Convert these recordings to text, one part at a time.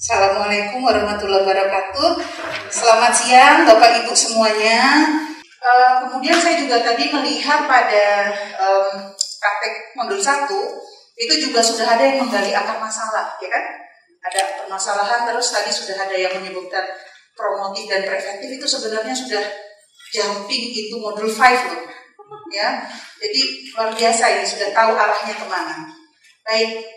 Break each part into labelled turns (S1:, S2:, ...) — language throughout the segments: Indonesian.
S1: Assalamualaikum warahmatullahi wabarakatuh. Selamat siang Bapak Ibu semuanya. Kemudian saya juga tadi melihat pada praktek modul 1 itu juga sudah ada yang menggali akar masalah, ya kan? Ada permasalahan, terus tadi sudah ada yang menyebutkan promotif dan preventif. Itu sebenarnya sudah jumping itu modul 5 loh, ya. Jadi luar biasa, ini sudah tahu arahnya kemana. Baik.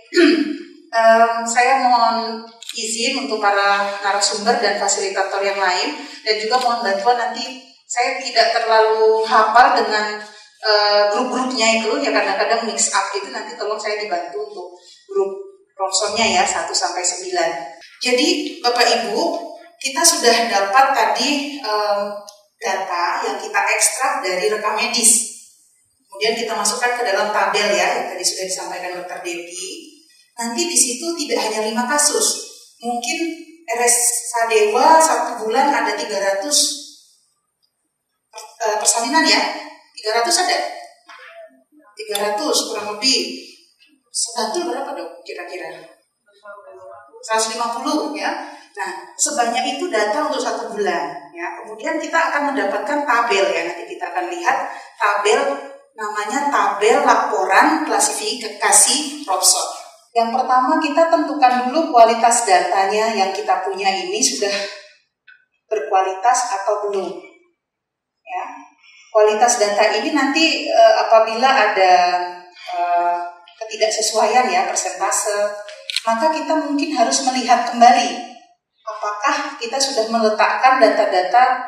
S1: Saya mohon izin untuk para narasumber dan fasilitator yang lain, dan juga mohon bantuan nanti saya tidak terlalu hafal dengan grup-grupnya itu, ya kadang-kadang mix up itu, nanti tolong saya dibantu untuk grup Robsonnya ya 1 sampai 9. Jadi Bapak Ibu, kita sudah dapat tadi data yang kita ekstrak dari rekam medis. Kemudian kita masukkan ke dalam tabel ya, yang tadi sudah disampaikan Dr. Devi. Nanti di situ tidak hanya 5 kasus, mungkin RS Sadewa 1 bulan ada 300 persalinan ya, 300 ada, 300 kurang lebih. Sebatul berapa dong kira-kira? 150 ya. Nah, sebanyak itu data untuk 1 bulan ya. Kemudian kita akan mendapatkan tabel ya, nanti kita akan lihat tabel, namanya tabel laporan klasifikasi Robson. Yang pertama kita tentukan dulu kualitas datanya yang kita punya ini sudah berkualitas atau belum. Ya, kualitas data ini nanti apabila ada ketidaksesuaian ya persentase, maka kita mungkin harus melihat kembali apakah kita sudah meletakkan data-data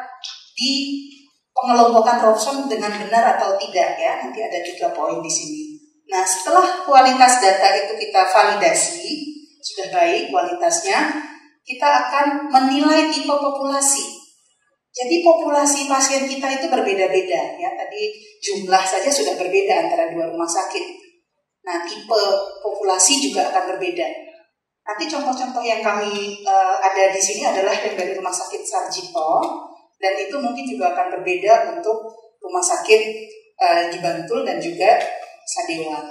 S1: di pengelompokan Robson dengan benar atau tidak ya. Nanti ada 3 poin di sini. Nah, setelah kualitas data itu kita validasi, sudah baik kualitasnya, kita akan menilai tipe populasi. Jadi populasi pasien kita itu berbeda-beda ya. Tadi jumlah saja sudah berbeda antara 2 rumah sakit. Nah, tipe populasi juga akan berbeda. Nanti contoh-contoh yang kami ada di sini adalah yang dari rumah sakit Sarjito, dan itu mungkin juga akan berbeda untuk rumah sakit di Bantul dan juga Sadewa.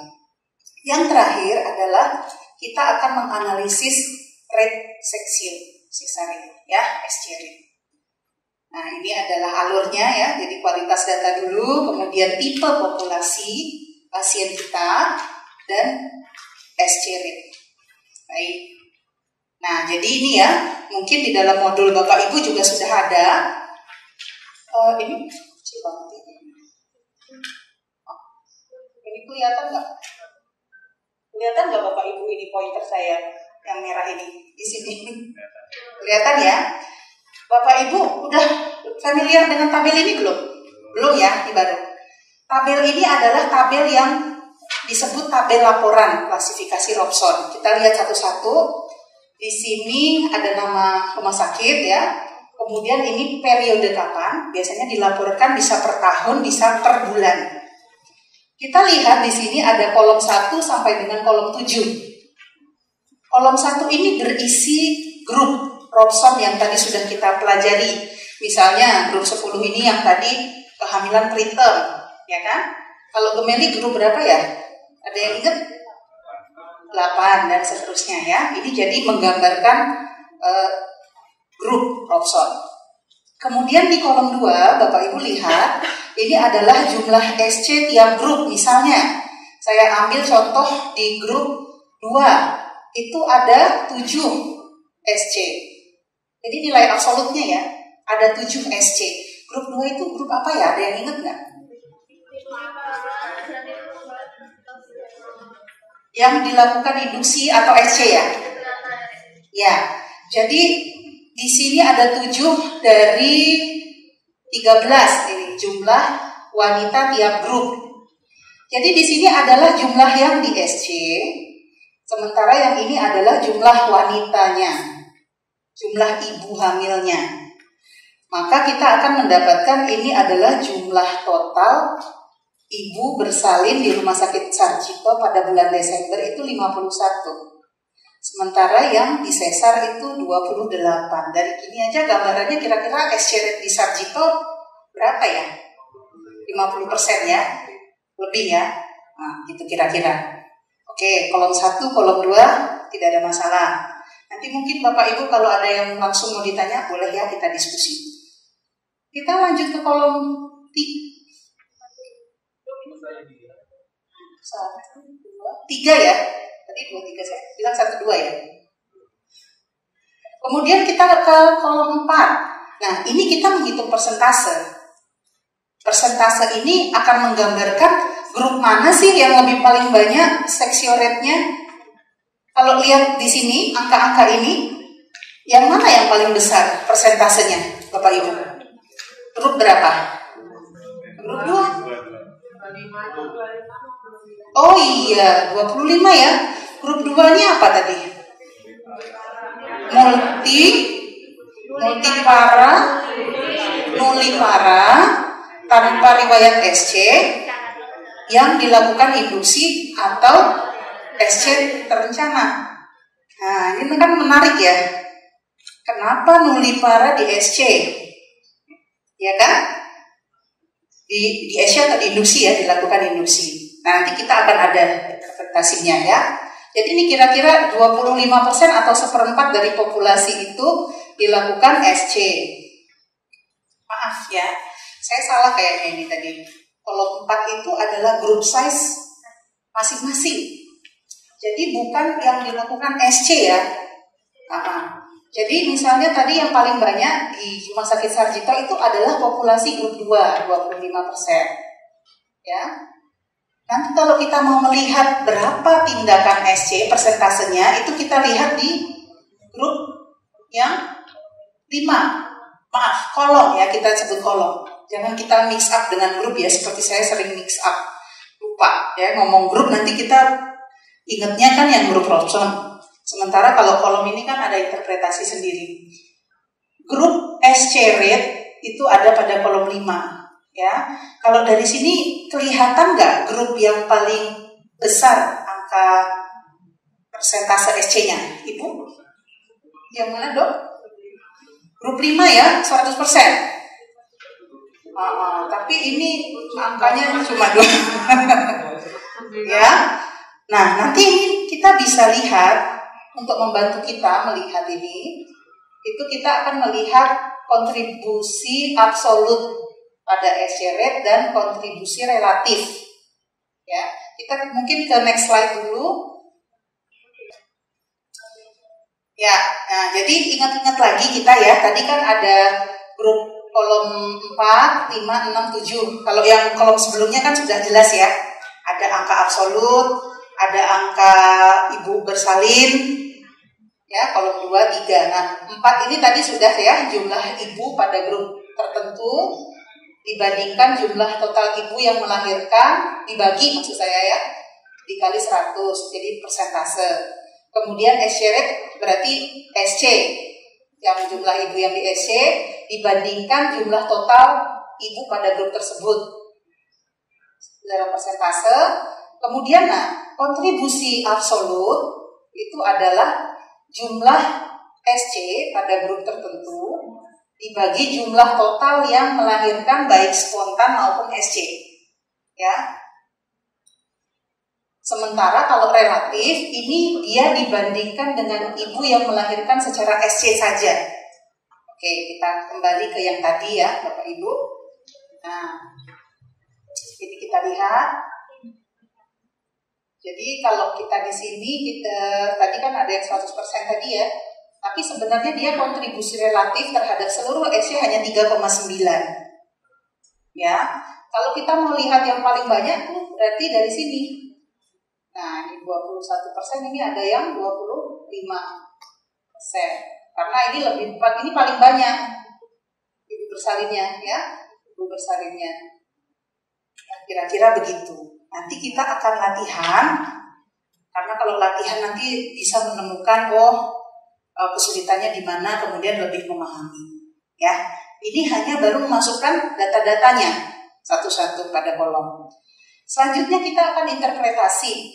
S1: Yang terakhir adalah kita akan menganalisis rate seksien ya, SC rate. Nah, ini adalah alurnya ya. Jadi kualitas data dulu, kemudian tipe populasi pasien kita, dan SC rate. Baik. Nah, jadi ini ya, mungkin di dalam modul Bapak Ibu juga sudah ada. Ini kecil banget ini. Ini kelihatan nggak? Kelihatan nggak Bapak Ibu ini pointer saya yang merah ini di sini? Kelihatan ya? Bapak Ibu udah familiar dengan tabel ini belum? Belum ya, ini baru. Tabel ini adalah tabel yang disebut tabel laporan klasifikasi Robson. Kita lihat satu-satu. Di sini ada nama rumah sakit ya. Kemudian ini periode kapan? Biasanya dilaporkan bisa per tahun, bisa per bulan. Kita lihat di sini ada kolom 1 sampai dengan kolom 7. Kolom 1 ini berisi grup Robson yang tadi sudah kita pelajari. Misalnya grup 10 ini yang tadi kehamilan preterm, ya kan? Kalau gemeli grup berapa ya? Ada yang ingat? 8 dan seterusnya ya. Ini jadi menggambarkan grup Robson. Kemudian di kolom 2, Bapak Ibu lihat, ini adalah jumlah SC tiap grup. Misalnya, saya ambil contoh di grup 2, itu ada 7 SC. Jadi nilai absolutnya ya, ada 7 SC. Grup 2 itu grup apa ya? Ada yang ingat nggak? Yang dilakukan induksi atau SC ya? Ya, jadi di sini ada 7 dari 13 ini jumlah wanita tiap grup. Jadi di sini adalah jumlah yang di SC, sementara yang ini adalah jumlah wanitanya, jumlah ibu hamilnya. Maka kita akan mendapatkan ini adalah jumlah total ibu bersalin di Rumah Sakit Sarjito pada bulan Desember itu 51. Sementara yang di sesar itu 28. Dari gini aja gambarannya kira-kira SC rate di Sarjito berapa ya? 50% ya? Lebih ya? Nah, gitu kira-kira. Oke, kolom 1, kolom 2 tidak ada masalah. Nanti mungkin Bapak Ibu kalau ada yang langsung mau ditanya, boleh ya kita diskusi. Kita lanjut ke kolom 3 ya. Tadi 2, 3 saya bilang 1, 2 ya. Kemudian kita ke kolom 4. Nah, ini kita menghitung persentase. Persentase ini akan menggambarkan grup mana sih yang lebih paling banyak seksio rate-nya. Kalau lihat di sini, angka-angka ini, yang mana yang paling besar persentasenya, Bapak Ibu? Grup berapa? Grup 2? Oh iya, 25 ya. Grup 2 ini apa tadi? Multipara, nullipara, tanpa riwayat SC, yang dilakukan induksi atau SC terencana. Nah, ini kan menarik ya. Kenapa nullipara di SC? Ya kan? Di SC atau di induksi ya, dilakukan induksi. Nah, nanti kita akan ada interpretasinya ya. Jadi ini kira-kira 25% atau 1/4 dari populasi itu dilakukan SC. Maaf ya, saya salah kayaknya ini tadi. Kolom 4 itu adalah group size masing-masing. Jadi bukan yang dilakukan SC ya. Jadi misalnya tadi yang paling banyak di Rumah Sakit Sarjito itu adalah populasi grup 2, 25%. Ya. Nanti kalau kita mau melihat berapa tindakan SC persentasenya, itu kita lihat di grup yang 5. Maaf, kolom ya, kita sebut kolom. Jangan kita mix up dengan grup ya, seperti saya sering mix up. Lupa ya, ngomong grup nanti kita ingatnya kan yang grup Robson. Sementara kalau kolom ini kan ada interpretasi sendiri. Grup SC rate itu ada pada kolom 5. Ya, kalau dari sini kelihatan nggak grup yang paling besar angka persentase SC-nya? Ibu? Yang mana dok? Grup 5 ya, 100%. Tapi ini angkanya cuma 2. Ya. Nah, nanti ini kita bisa lihat, untuk membantu kita melihat ini, itu kita akan melihat kontribusi absolut pada SC rate dan kontribusi relatif. Ya, kita mungkin ke next slide dulu. Ya, nah jadi ingat-ingat lagi kita ya, tadi kan ada grup kolom 4, 5, 6, 7. Kalau yang kolom sebelumnya kan sudah jelas ya. Ada angka absolut, ada angka ibu bersalin, ya kolom 2, 3. Nah, 4 ini tadi sudah ya, jumlah ibu pada grup tertentu dibandingkan jumlah total ibu yang melahirkan, dibagi maksud saya ya, dikali 100, jadi persentase. Kemudian SC rate berarti SC, yang jumlah ibu yang di SC dibandingkan jumlah total ibu pada grup tersebut dalam persentase. Kemudian kontribusi absolut itu adalah jumlah SC pada grup tertentu dibagi jumlah total yang melahirkan baik spontan maupun SC. Ya. Sementara kalau relatif ini dia dibandingkan dengan ibu yang melahirkan secara SC saja. Oke, kita kembali ke yang tadi ya, Bapak Ibu. Nah, ini kita lihat. Jadi kalau kita di sini tadi kan ada yang 100% tadi ya. Tapi sebenarnya dia kontribusi relatif terhadap seluruh SC hanya 3,9. Ya, kalau kita melihat yang paling banyak tuh berarti dari sini. Nah, di 21% ini ada yang 25%. Karena ini ini paling banyak ibu bersalinnya ya, ibu bersalinnya. Nah, kira-kira begitu. Nanti kita akan latihan. Karena kalau latihan nanti bisa menemukan kesulitannya di mana, kemudian lebih memahami. Ya, ini hanya baru memasukkan data-datanya satu-satu pada kolom. Selanjutnya kita akan interpretasi.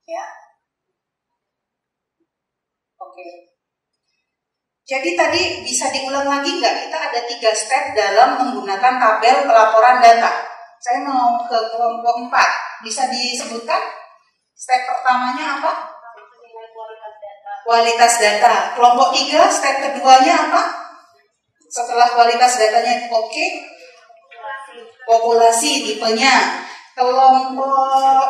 S1: Ya, oke. Jadi tadi bisa diulang lagi nggak? Kita ada 3 step dalam menggunakan tabel pelaporan data. Saya mau ke kelompok 4. Bisa disebutkan? Step pertamanya apa? kualitas data. Kelompok 3, step keduanya apa? Setelah kualitas datanya oke, populasi tipenya. Kelompok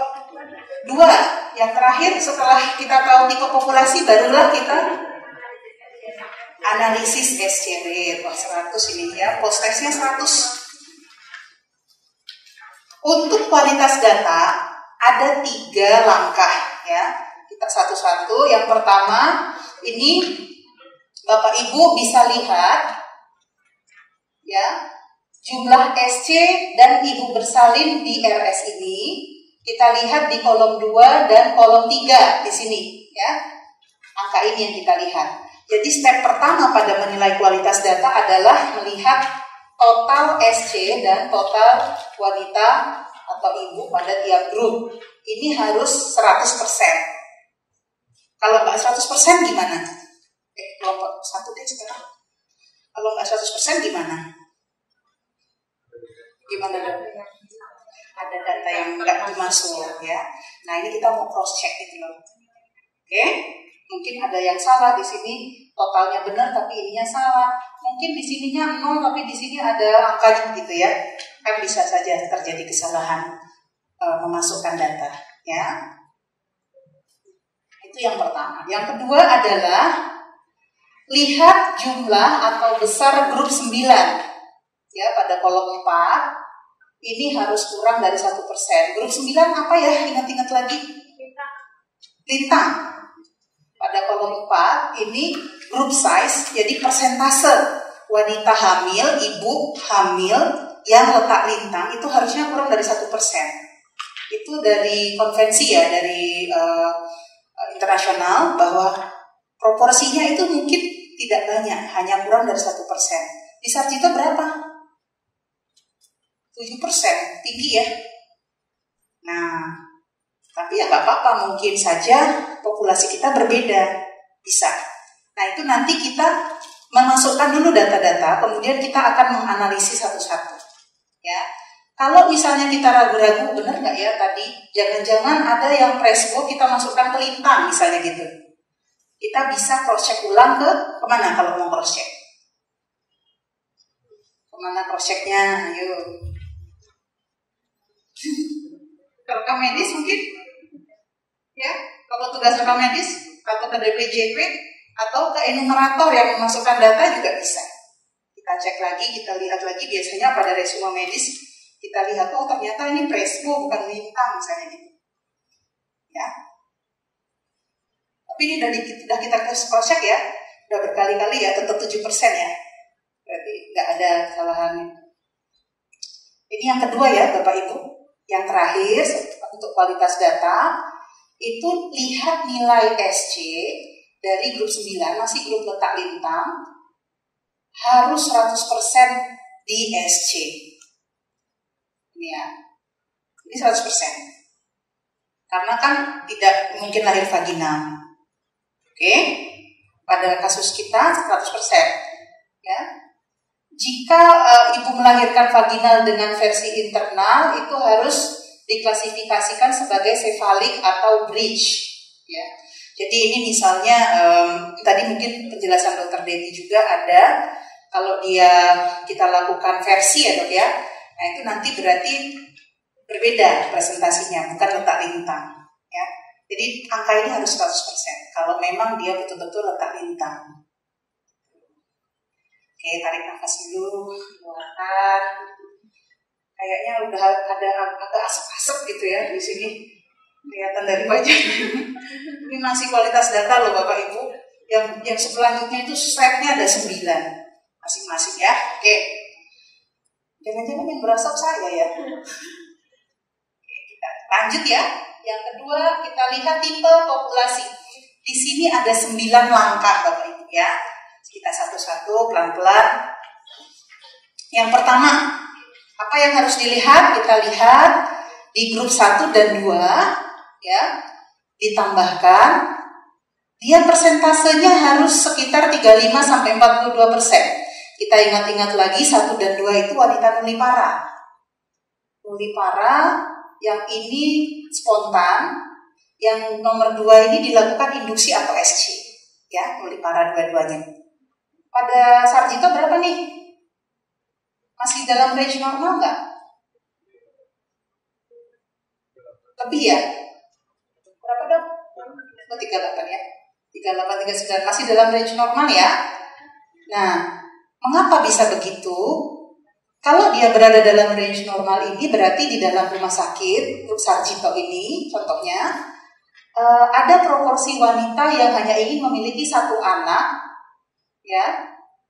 S1: 2, yang terakhir setelah kita tahu tipe populasi, barulah kita analisis SC rate. Wah, 100 ini ya, post testnya 100. Untuk kualitas data ada 3 langkah ya. Kita satu-satu. Yang pertama, ini Bapak Ibu bisa lihat ya, jumlah SC dan ibu bersalin di RS ini. Kita lihat di kolom 2 dan kolom 3 di sini ya. Angka ini yang kita lihat. Jadi step pertama pada menilai kualitas data adalah melihat total SC dan total wanita atau ibu pada tiap grup. Ini harus 100%. Kalau nggak 100% gimana? Kelompok 1 deh sekarang. Kalau nggak 100% gimana? Gimana dong? Ada data yang nggak dimasuk ya. Nah, ini kita mau cross check gitu loh. Oke? Mungkin ada yang salah di sini, totalnya benar tapi ininya salah. Mungkin di sininya 0 tapi di sini ada angkanya gitu ya. Kan bisa saja terjadi kesalahan memasukkan data ya. Itu yang pertama. Yang kedua adalah lihat jumlah atau besar grup 9 ya, pada kolom 4 ini harus kurang dari 1%. Grup 9 apa ya? Ingat-ingat lagi. Lintang. Pada kolom 4 ini group size, jadi persentase wanita hamil, ibu hamil yang letak lintang itu harusnya kurang dari 1%. Itu dari konvensi ya, dari internasional, bahwa proporsinya itu mungkin tidak banyak, hanya kurang dari 1%. Di Sarjito berapa? 7%, tinggi ya. Nah, tapi ya nggak apa-apa, mungkin saja populasi kita berbeda, bisa. Nah, itu nanti kita memasukkan dulu data-data, kemudian kita akan menganalisis satu-satu. Ya, kalau misalnya kita ragu-ragu, benar nggak ya tadi? Jangan-jangan ada yang presbo kita masukkan ke lintang, misalnya gitu. Kita bisa cross-check ulang kemana kalau mau cross-check? Kemana cross-checknya? Ayo. Ke rekam medis mungkin? Ya, kalau tugas rekam medis atau ke DPJP atau ke enumerator yang memasukkan data juga bisa. Kita cek lagi, kita lihat lagi. Biasanya pada resume medis kita lihat, oh ternyata ini presbo bukan lintang misalnya gitu. Ya. Tapi ini sudah kita cross check ya, sudah berkali-kali ya, tetap 7% ya. Berarti nggak ada kesalahan. Ini yang kedua ya Bapak Ibu. Yang terakhir untuk kualitas data itu lihat nilai SC dari grup 9, masih grup letak lintang, harus 100% di SC. Ini ya, ini 100%. Karena kan tidak mungkin lahir vaginal. Oke, pada kasus kita 100%. Ya. Jika ibu melahirkan vaginal dengan versi internal, itu harus diklasifikasikan sebagai sefalik atau breech. Ya. Jadi ini misalnya tadi mungkin penjelasan Dr. Dedi juga ada, kalau kita lakukan versi ya Dok ya, nah itu nanti berarti berbeda presentasinya, bukan letak lintang. Ya. Jadi angka ini harus 100% kalau memang dia betul-betul letak lintang. Oke, tarik nafas dulu, keluarkan. Kayaknya udah ada agak asap-asap gitu ya di sini. Kelihatan dari wajah. Ini masih kualitas data loh Bapak Ibu. Yang selanjutnya itu slide-nya ada 9 masing-masing ya. Oke. Jangan-jangan yang berasap saya ya. Oke, kita lanjut ya. Yang kedua, kita lihat tipe populasi. Di sini ada 9 langkah Bapak Ibu ya. Kita satu-satu pelan-pelan. Yang pertama, apa yang harus dilihat? Kita lihat di grup 1 dan 2 ya, ditambahkan dia persentasenya harus sekitar 35-42%. Kita ingat-ingat lagi 1 dan 2 itu wanita nulipara. Nulipara yang ini spontan, yang nomor 2 ini dilakukan induksi atau SC. Ya, nulipara dua-duanya. Pada Sarjito berapa nih? Masih dalam range normal nggak? Lebih ya? Berapa dok? 38 ya? 38, 39 masih dalam range normal ya? Nah, mengapa bisa begitu? Kalau dia berada dalam range normal ini berarti di dalam rumah sakit, grup Sarjito ini contohnya, ada proporsi wanita yang hanya ingin memiliki satu anak, ya,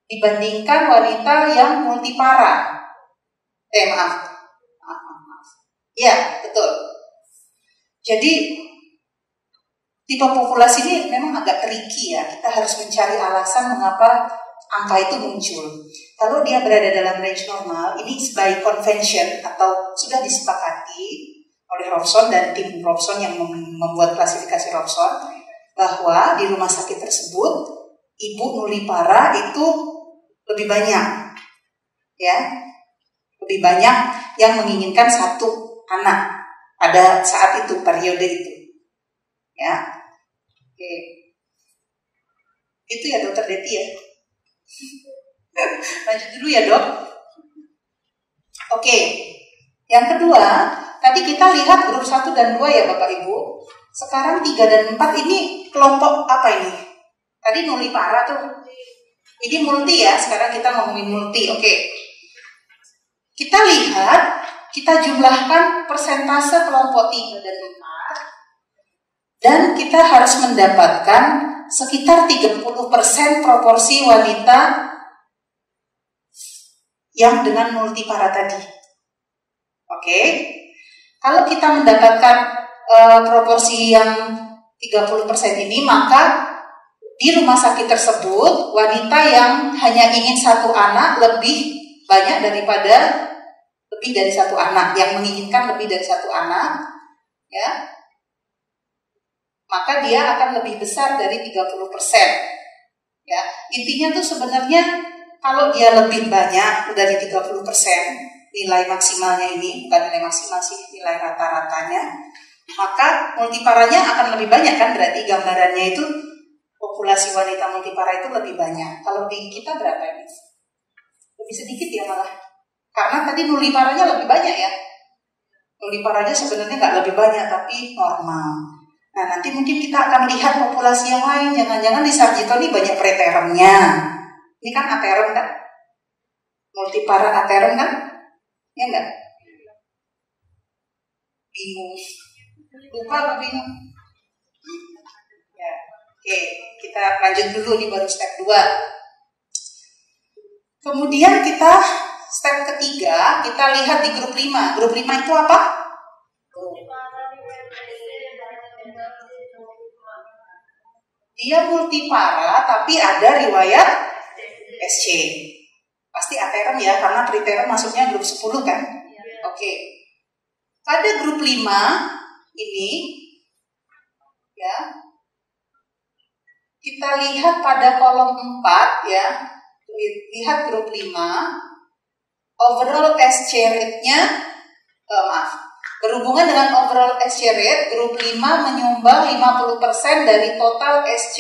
S1: dibandingkan wanita yang multipara. Maaf. Ya, betul. Jadi tipe populasi ini memang agak tricky ya. Kita harus mencari alasan mengapa angka itu muncul. Kalau dia berada dalam range normal, ini by convention atau sudah disepakati oleh Robson dan tim Robson yang membuat klasifikasi Robson, bahwa di rumah sakit tersebut ibu nulipara itu lebih banyak, ya, lebih banyak yang menginginkan satu anak pada saat itu, periode itu, ya. Oke, itu ya Dokter Deti ya. Lanjut dulu ya dok. Oke, yang kedua, tadi kita lihat grup 1 dan 2 ya Bapak Ibu. Sekarang 3 dan 4 ini kelompok apa ini? Tadi nulipara tuh. Ini multi ya, sekarang kita ngomongin multi. Oke. Kita lihat, kita jumlahkan persentase kelompok 3 dan 4. Dan kita harus mendapatkan sekitar 30% proporsi wanita yang dengan multipara tadi. Oke. Kalau kita mendapatkan proporsi yang 30% ini, maka di rumah sakit tersebut wanita yang hanya ingin satu anak lebih banyak daripada lebih dari satu anak, yang menginginkan lebih dari satu anak, ya, maka dia akan lebih besar dari 30%. Ya, intinya tuh sebenarnya kalau dia lebih banyak dari 30% nilai maksimalnya ini, bukan nilai maksimal sih, nilai rata-ratanya, maka multiparanya akan lebih banyak kan, berarti gambarannya itu populasi wanita multipara itu lebih banyak. Kalau di kita berapa ini? Lebih sedikit ya malah. Karena tadi nuliparanya lebih banyak ya. Nuliparanya sebenarnya nggak lebih banyak, tapi normal. Nah, nanti mungkin kita akan lihat populasi yang lain. Jangan-jangan di Sarjito ini banyak preterumnya. Ini kan aterum kan? Multipara aterum kan? Ya enggak? Bingung. Lupa apa bingung? Ya. Oke, kita lanjut dulu nih, baru step 2. Kemudian kita step ketiga, kita lihat di grup 5. Grup 5 itu apa? Dia multipara tapi ada riwayat SC. Pasti aterum ya, karena preterum masuknya grup 10 kan? Oke. Pada grup 5 ini, ya, kita lihat pada kolom 4 ya, lihat grup 5, overall SC rate-nya, berhubungan dengan overall SC rate, grup 5 menyumbang 50% dari total SC.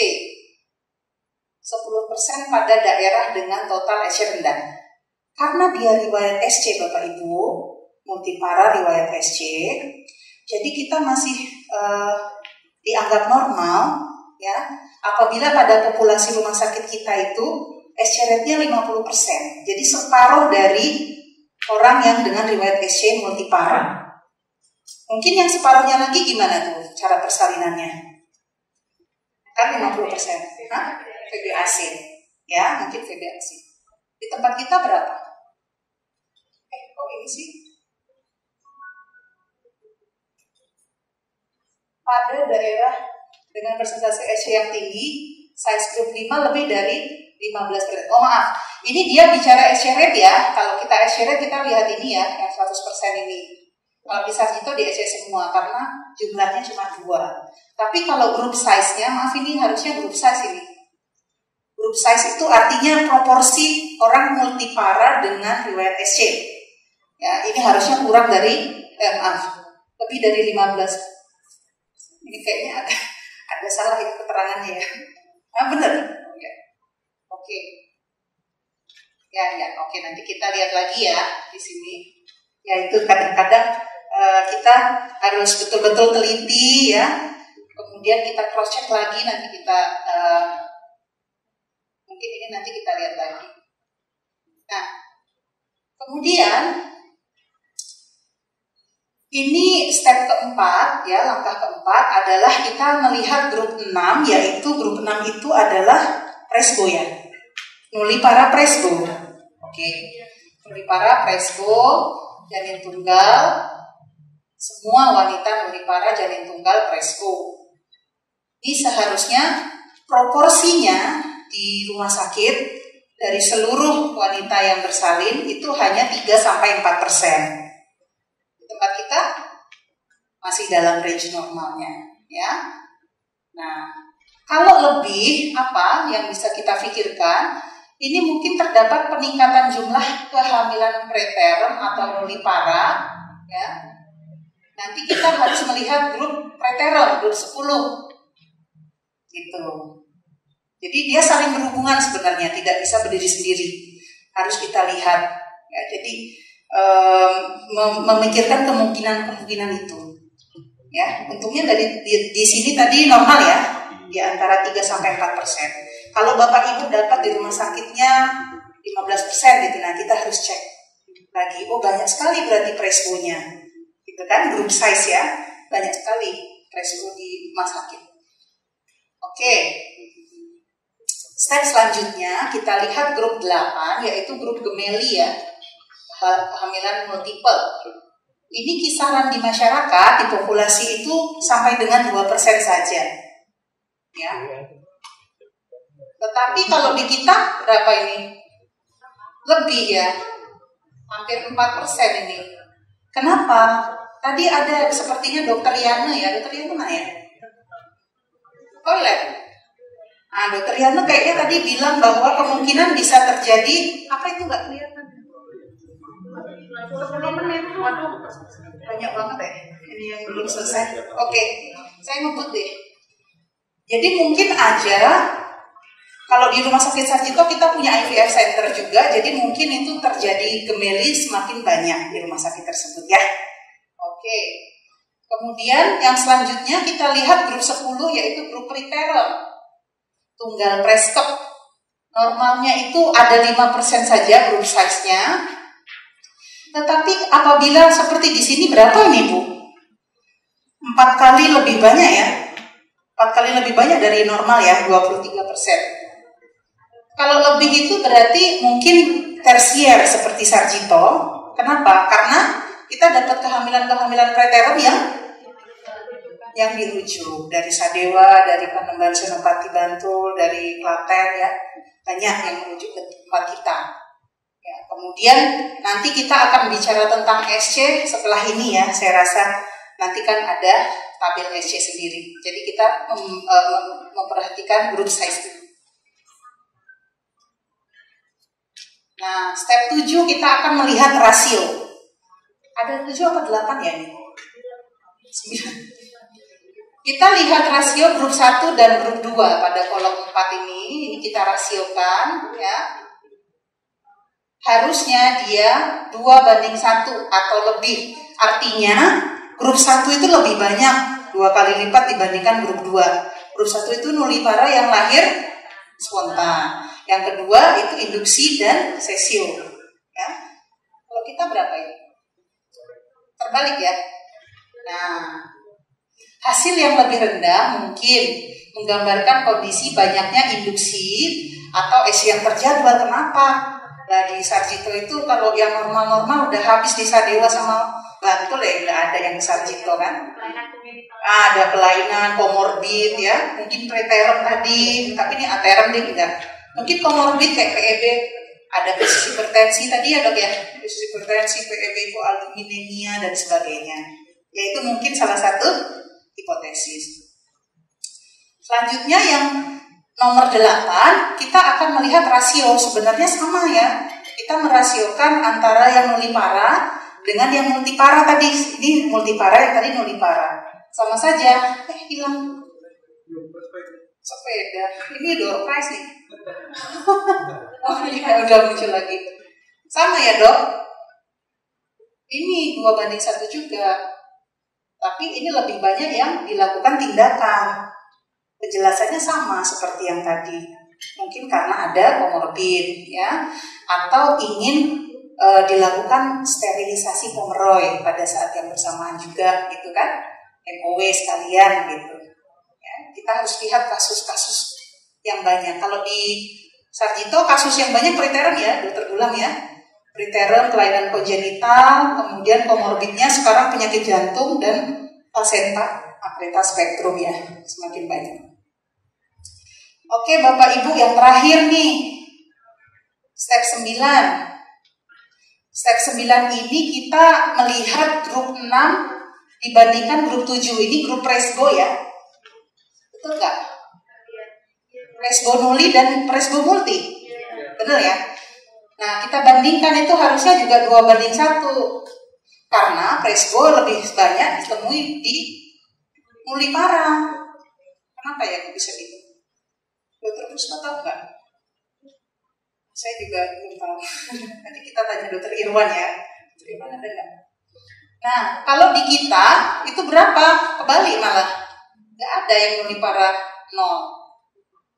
S1: 10% pada daerah dengan total SC rendah. Karena dia riwayat SC Bapak Ibu, multipara riwayat SC, jadi kita masih dianggap normal ya, apabila pada populasi rumah sakit kita itu SC rate-nya 50%. Jadi separuh dari orang yang dengan riwayat SC multipara. Mungkin yang separuhnya lagi gimana tuh cara persalinannya? Kan 50%. Hah? VBAC. Ya, mungkin VBAC. Di tempat kita berapa? Kok ini sih? Pada daerah dengan persentase SC yang tinggi, size group 5 lebih dari 15%. Oh maaf, ini dia bicara SC rate ya. Kalau kita SC rate kita lihat ini ya, yang 100% ini. Kalau di Sarjito di SC semua, karena jumlahnya cuma 2. Tapi kalau group size-nya, maaf ini harusnya group size ini. Group size itu artinya proporsi orang multipara dengan riwayat SC. Ya, ini harusnya kurang dari, lebih dari 15. Ini kayaknya ada salah ya keterangannya ya. Benar. Ya. Oke. Ya, oke, nanti kita lihat lagi ya di sini. Ya, itu kadang-kadang kita harus betul-betul teliti ya. Kemudian kita cross check lagi, nanti kita mungkin ini nanti kita lihat lagi. Nah, kemudian ini step keempat ya, langkah keempat adalah kita melihat grup 6, yaitu grup 6 itu adalah Presbo ya. Nulipara Presbo. Oke. Nulipara Presbo, janin tunggal, semua wanita nulipara janin tunggal Presbo. Ini seharusnya proporsinya di rumah sakit dari seluruh wanita yang bersalin itu hanya 3-4%. Tempat kita masih dalam range normalnya ya. Nah, kalau lebih apa yang bisa kita pikirkan, ini mungkin terdapat peningkatan jumlah kehamilan preterm atau nulipara ya. Nanti kita harus melihat grup preterm, grup 10 gitu. Jadi dia saling berhubungan sebenarnya, tidak bisa berdiri sendiri, harus kita lihat ya. Jadi memikirkan kemungkinan itu ya. Untungnya di sini tadi normal ya, di antara 3-4%. Kalau bapak ibu dapat di rumah sakitnya 15% gitu, nah kita harus cek lagi. Oh, banyak sekali berarti Presbo-nya gitu kan, group size ya, banyak sekali Presbo di rumah sakit. Oke. Step selanjutnya kita lihat grup 8, yaitu grup gemeli ya, kehamilan multiple. Ini kisaran di masyarakat, di populasi itu sampai dengan 2% saja ya. Tetapi kalau di kita berapa ini? Lebih ya, hampir 4% ini. Kenapa? Tadi ada sepertinya dokter Yana ya, dokter Yana mana ya? Toilet. Nah, dokter Yana kayaknya tadi bilang bahwa kemungkinan bisa terjadi, apa itu nggak kelihatan? 10 menit, waduh, banyak banget ya. Ini yang belum selesai. Oke, saya ngebut deh. Jadi mungkin aja, kalau di Rumah Sakit Sarjito kita punya IVF Center juga, jadi mungkin itu terjadi gemeli semakin banyak di rumah sakit tersebut ya. Oke. Kemudian yang selanjutnya kita lihat grup 10, yaitu grup preterm, tunggal preskep. Normalnya itu ada 5% saja grup size-nya. Tetapi apabila seperti di sini berapa ini Bu? 4 kali lebih banyak ya. 4 kali lebih banyak dari normal ya, 23%. Kalau lebih itu berarti mungkin tersier seperti Sarjito. Kenapa? Karena kita dapat kehamilan-kehamilan preterm yang dirujuk dari Sadewa, dari Panembahan Senopati Bantul, dari Klaten ya, banyak yang merujuk ke tempat kita. Ya, kemudian nanti kita akan bicara tentang SC setelah ini ya. Saya rasa nanti kan ada tabel SC sendiri. Jadi kita memperhatikan group size itu. Nah, step 7 kita akan melihat rasio. Ada 7 atau 8 ya ini? 9. Kita lihat rasio grup 1 dan grup 2 pada kolom 4 ini kita rasiokan ya. Harusnya dia 2:1 atau lebih. Artinya grup 1 itu lebih banyak, 2 kali lipat dibandingkan grup 2. Grup 1 itu nulipara yang lahir spontan. Yang kedua itu induksi dan sesio ya. Kalau kita berapa ini? Terbalik ya. Nah, hasil yang lebih rendah mungkin menggambarkan kondisi banyaknya induksi atau SC yang terjadwal. Kenapa? Nah, di Sarjito itu kalau yang normal-normal udah habis di Sadewa sama Bantul ya, udah ada yang Sarjito kan. Ada kelainan, komorbid ya, mungkin preterm tadi, tapi ini aterm dia enggak. Mungkin komorbid kayak PEB, ada krisis hipertensi tadi ya dok ya, krisis hipertensi, PEB, koalbuminemia dan sebagainya. Yaitu mungkin salah satu hipotesis. Selanjutnya yang nomor 8, kita akan melihat rasio. Sebenarnya sama ya, kita merasiokan antara yang nulipara dengan yang multipara tadi. Ini multipara, yang tadi nulipara. Sama saja, hilang. Sepeda. Ini door prize nih. Oh iya, udah muncul lagi. Sama ya dok? Ini 2:1 juga. Tapi ini lebih banyak yang dilakukan tindakan. Penjelasannya sama seperti yang tadi. Mungkin karena ada komorbid ya, atau ingin dilakukan sterilisasi pomeroid pada saat yang bersamaan juga gitu kan, MOW sekalian gitu ya. Kita harus lihat kasus-kasus yang banyak. Kalau di Sarjito kasus yang banyak preterm ya, dokter Gulam ya, preterm, kelainan kongenital, kemudian komorbidnya sekarang penyakit jantung dan placenta akreta spektrum ya, semakin banyak. Oke Bapak Ibu, yang terakhir nih, step 9. Step 9 ini kita melihat grup 6 dibandingkan grup 7. Ini grup Presbo ya. Betul nggak? Presbo nuli dan Presbo multi. Benar ya? Nah, kita bandingkan itu harusnya juga 2:1. Karena Presbo lebih banyak ditemui di nulipara. Kenapa ya bisa gitu? Dokter Puspa tahu nggak? Saya juga belum tahu. Nanti kita tanya dokter Irwan ya. Dokter Irwan ada nggak? Nah, kalau di kita itu berapa? Kebalik malah. Nggak ada yang nulipara 0.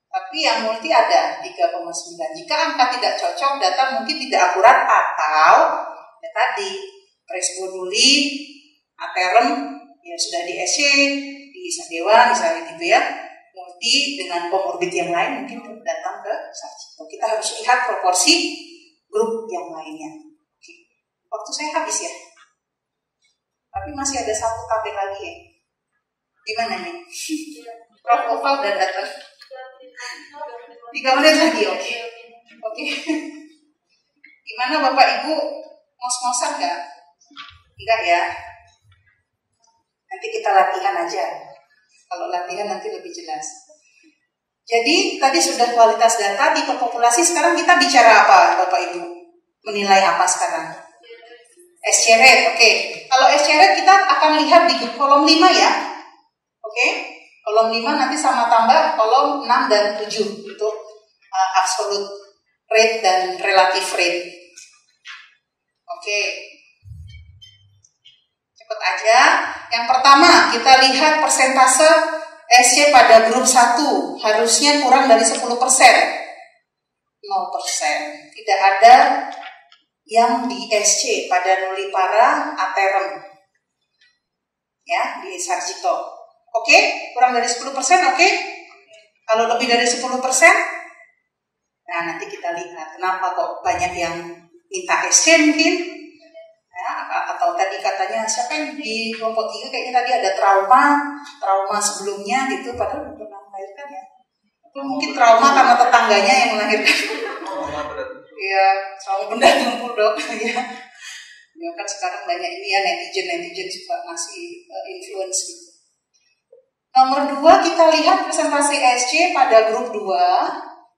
S1: Tapi yang multi ada 3,9. Jika angka tidak cocok, data mungkin tidak akurat atau ya tadi Presbo nuli, aterem ya sudah di SC, di Sadewa misalnya gitu ya. Multi dengan komorbid yang lain mungkin datang ke Sarjito. Kita harus lihat proporsi grup yang lainnya. Oke. Waktu saya habis ya. Tapi masih ada satu tabel lagi ya. Gimana nih? Prof Oval udah datang. 3 menit lagi, oke. Oke. Gimana Bapak Ibu? Ngos-ngosan nggak? Enggak ya? Nanti kita latihan aja. Kalau latihan nanti lebih jelas. Jadi tadi sudah kualitas data, tipe populasi. Sekarang kita bicara apa Bapak Ibu? Menilai apa sekarang? SC rate, oke. Kalau SC rate kita akan lihat di kolom 5 ya. Oke. Kolom 5 nanti sama tambah kolom 6 dan 7 untuk absolute rate dan relative rate. Oke. Cepet aja. Yang pertama kita lihat persentase SC pada grup 1 harusnya kurang dari 10%. 0%. Tidak ada yang di SC pada nulipara aterem. Ya, di Sarjito. Oke, kurang dari 10%, oke? Kalau lebih dari 10%, nah nanti kita lihat kenapa kok banyak yang minta SC mungkin. Ya, atau tadi katanya siapa yang di kelompok 3 kayaknya tadi ada trauma sebelumnya gitu, padahal belum pernah melahirkan ya. Atau mungkin trauma karena tetangganya yang melahirkan. Iya, trauma benda tumpul dok. Ya kan sekarang banyak ini ya netizen juga ngasih influence gitu. Nomor 2 kita lihat presentasi SC pada grup 2.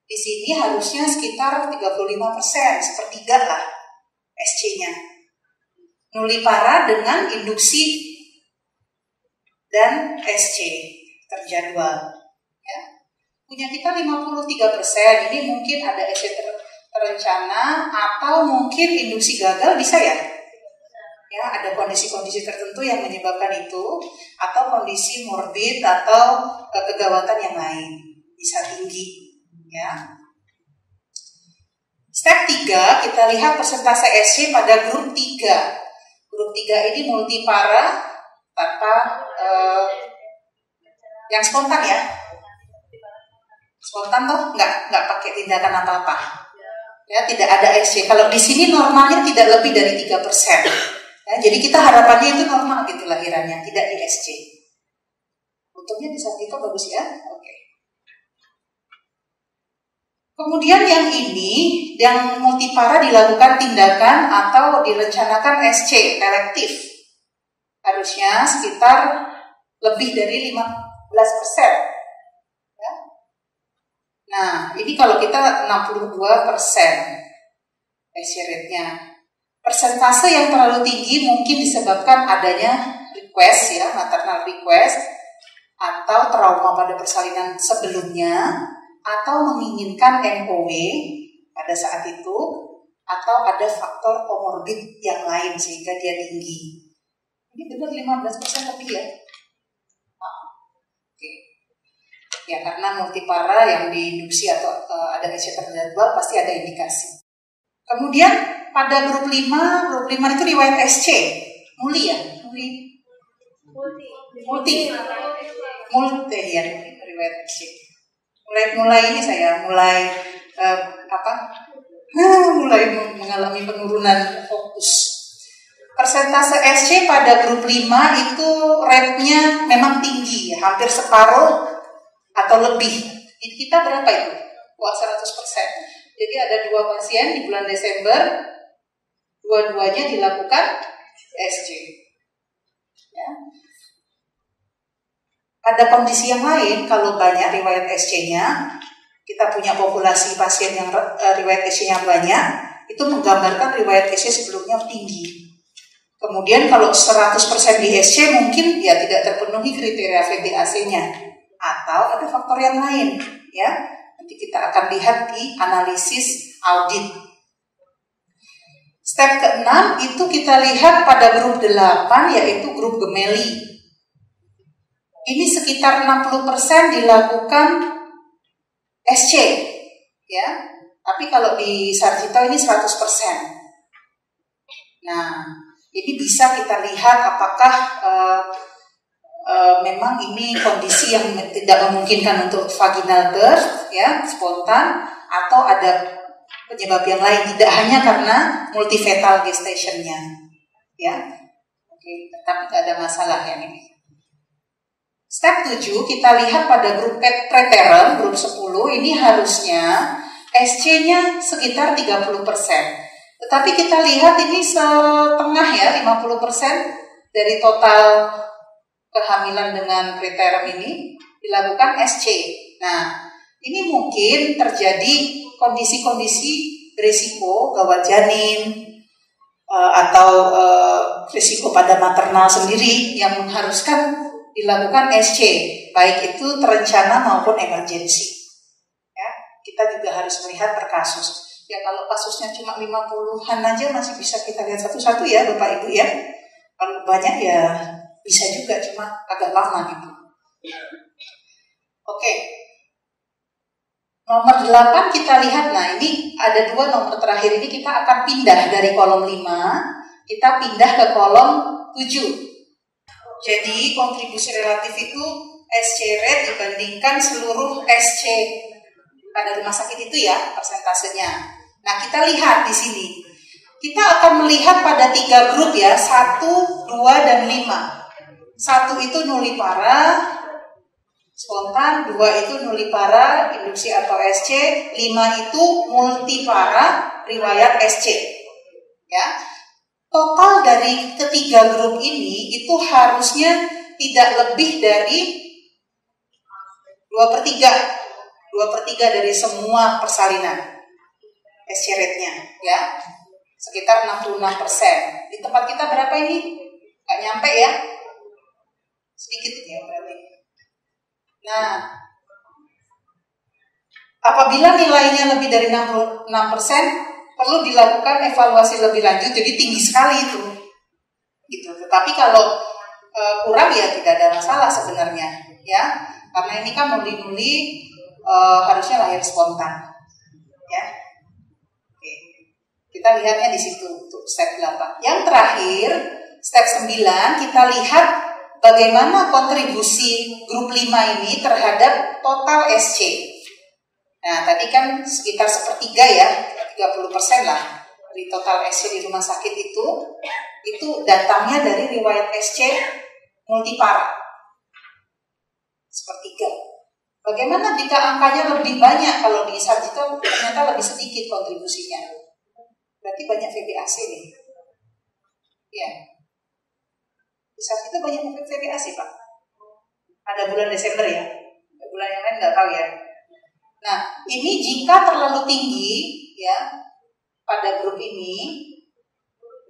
S1: Di sini harusnya sekitar 35%, sepertiga lah SC-nya. Nulipara dengan induksi dan SC terjadwal. Ya. Punya kita 53%. Ini mungkin ada SC terencana atau mungkin induksi gagal bisa ya? Ya, ada kondisi-kondisi tertentu yang menyebabkan itu, atau kondisi morbid atau kegawatan yang lain bisa tinggi. Ya. Step 3 kita lihat persentase SC pada grup 3. Grup 3 ini multipara tanpa yang spontan ya. Spontan toh nggak pakai tindakan apa-apa. Ya, tidak ada SC. Kalau di sini normalnya tidak lebih dari 3%. Ya, jadi kita harapannya itu normal gitu lahirannya, tidak di SC. Untungnya di saat itu bagus ya. Oke. Kemudian yang ini, yang multipara dilakukan tindakan atau direncanakan SC elektif. Harusnya sekitar lebih dari 15%. Ya. Nah, ini kalau kita 62% SC rate-nya. Persentase yang terlalu tinggi mungkin disebabkan adanya request ya, maternal request, atau trauma pada persalinan sebelumnya, atau menginginkan MOW pada saat itu, atau ada faktor komorbid yang lain sehingga dia tinggi. Ini benar 15% lebih ya. Oke. Ya karena multipara yang diinduksi atau ada SC terjadwal pasti ada indikasi. Kemudian pada grup 5 itu riwayat SC. Multi ya? Multi ya, riwayat SC. Mulai ini saya mulai mengalami penurunan fokus. Persentase SC pada grup 5 itu rate-nya memang tinggi, hampir separuh atau lebih. Jadi kita berapa itu? Wah, 100%. Jadi ada 2 pasien di bulan Desember, dua-duanya dilakukan SC. Ya. Pada kondisi yang lain, kalau banyak riwayat SC-nya, kita punya populasi pasien yang riwayat SC-nya banyak, itu menggambarkan riwayat SC sebelumnya tinggi. Kemudian kalau 100% di SC mungkin ya tidak terpenuhi kriteria VBAC-nya, atau ada faktor yang lain, ya. Nanti kita akan lihat di analisis audit. Step ke-6 itu kita lihat pada grup 8, yaitu grup gemeli. Ini sekitar 60% dilakukan SC, ya. Tapi kalau di Sarjito ini 100%. Nah, ini bisa kita lihat apakah memang ini kondisi yang tidak memungkinkan untuk vaginal birth, ya, spontan, atau ada penyebab yang lain, tidak hanya karena multifetal gestation-nya, ya. Oke, tapi tidak ada masalah ya ini. Step 7 kita lihat pada grup preterm, grup 10, ini harusnya SC-nya sekitar 30%. Tetapi kita lihat ini setengah ya, 50% dari total kehamilan dengan preterm ini dilakukan SC. Nah, ini mungkin terjadi kondisi-kondisi risiko gawat janin atau risiko pada maternal sendiri yang mengharuskan dilakukan SC, baik itu terencana maupun emergensi. Ya, kita juga harus melihat per kasus. Ya kalau kasusnya cuma 50-an aja masih bisa kita lihat satu-satu ya Bapak Ibu ya. Kalau banyak ya bisa juga, cuma agak lama gitu. Oke. Nomor 8 kita lihat, nah ini ada 2 nomor terakhir ini kita akan pindah dari kolom 5, kita pindah ke kolom 7. Jadi kontribusi relatif itu SC rate dibandingkan seluruh SC pada rumah sakit itu ya, persentasenya. Nah kita lihat di sini, kita akan melihat pada 3 grup ya, 1, 2, dan 5. 1 itu nullipara, spontan, 2 itu nullipara, induksi atau SC, 5 itu multipara, riwayat SC. Ya, total dari ketiga grup ini itu harusnya tidak lebih dari 2/3 dari semua persalinan SC rate-nya, ya, sekitar 66%. Di tempat kita berapa ini? Nggak nyampe ya, sedikit ya berarti. Nah, apabila nilainya lebih dari 66%, perlu dilakukan evaluasi lebih lanjut. Jadi tinggi sekali itu, gitu. Tetapi kalau kurang ya tidak ada masalah sebenarnya, ya. Karena ini kan nuli harusnya lahir spontan, ya. Oke. Kita lihatnya di situ untuk step 8. Yang terakhir, step 9, kita lihat bagaimana kontribusi grup 5 ini terhadap total SC. Nah, tadi kan sekitar 1/3 ya, 30% lah dari total SC di rumah sakit itu datangnya dari riwayat SC multipara. 1/3. Bagaimana jika angkanya lebih banyak? Kalau di Sarjito ternyata lebih sedikit kontribusinya. Berarti banyak VBAC nih. Ya. Di Sarjito banyak VBAC Pak. Ada bulan Desember ya. Ada bulan yang lain nggak tahu ya. Nah, ini jika terlalu tinggi ya pada grup ini,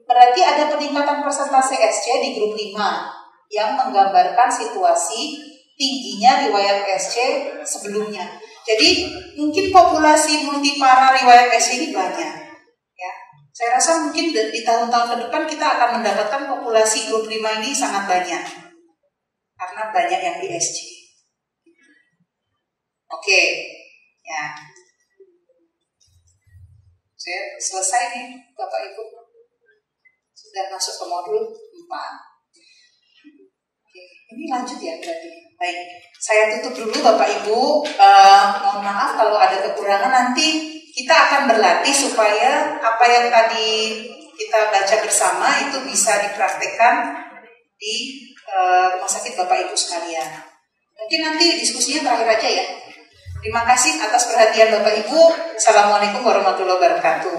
S1: berarti ada peningkatan persentase SC di grup 5 yang menggambarkan situasi tingginya riwayat SC sebelumnya. Jadi mungkin populasi multipara riwayat SC ini banyak. Ya, saya rasa mungkin di tahun-tahun ke depan kita akan mendapatkan populasi grup 5 ini sangat banyak karena banyak yang di SC. Oke, ya. Saya selesai nih, Bapak Ibu. Sudah masuk ke modul 4. Oke, ini lanjut ya berarti. Baik, saya tutup dulu Bapak Ibu. Mohon maaf kalau ada kekurangan, nanti kita akan berlatih supaya apa yang tadi kita baca bersama itu bisa dipraktekkan di rumah sakit Bapak Ibu sekalian. Mungkin nanti diskusinya terakhir aja ya. Terima kasih atas perhatian Bapak Ibu. Assalamualaikum warahmatullahi wabarakatuh.